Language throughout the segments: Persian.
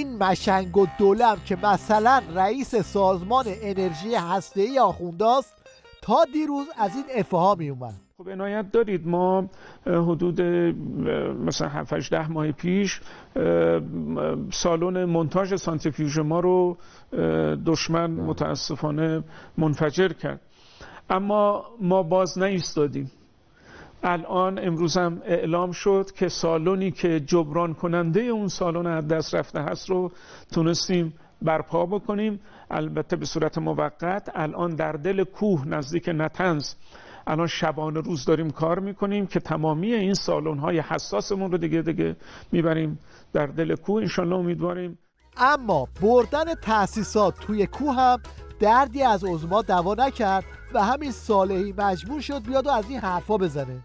این مشنگ و دولم که مثلا رئیس سازمان انرژی هسته‌ای آخونداست تا دیروز از این افهام می اومد. خب عنایت دارید ما حدود مثلا 7-8 ماه پیش سالن مونتاژ سانتریفیوژ ما رو دشمن متاسفانه منفجر کرد، اما ما باز نایستادیم. الان امروز هم اعلام شد که سالنی که جبران کننده اون سالن از دست رفته هست رو تونستیم برپا بکنیم، البته به صورت موقت. الان در دل کوه نزدیک نطنز الان شبانه روز داریم کار میکنیم که تمامی این سالن‌های حساسمون رو دیگه میبریم در دل کوه انشالله. امیدواریم. اما بردن تأسیسات توی کوه هم دردی از عظما دوا نکرد و همین صالحی مجبور شد بیاد و از این حرفا بزنه.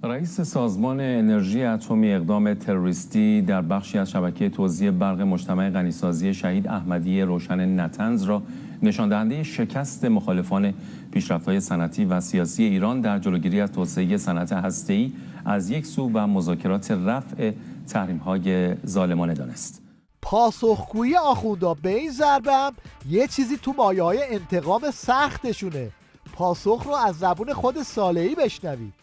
رئیس سازمان انرژی اتمی اقدام تروریستی در بخشی از شبکه توزیع برق مجتمع غنیسازی شهید احمدی روشن نطنز را نشان دهنده شکست مخالفان پیشرفت‌های صنعتی و سیاسی ایران در جلوگیری از توسعه صنعت هسته‌ای از یک سو و مذاکرات رفع تحریم‌های ظالمانه دانست. پاسخگویی آخوندا به این ضربه هم یه چیزی تو مایه‌های انتقام سختشونه. پاسخ رو از زبون خود صالحی بشنوید.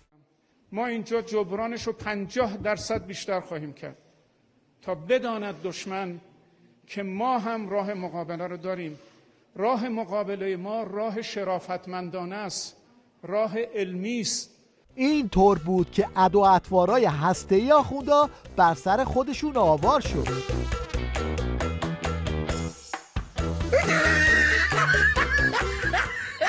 ما اینجا جبرانش رو 50% بیشتر خواهیم کرد تا بداند دشمن که ما هم راه مقابله رو داریم. راه مقابله ما راه شرافتمندانه است، راه علمی است. این طور بود که عدو اطوارای هسته‌ای آخوندا بر سر خودشون آوار شد.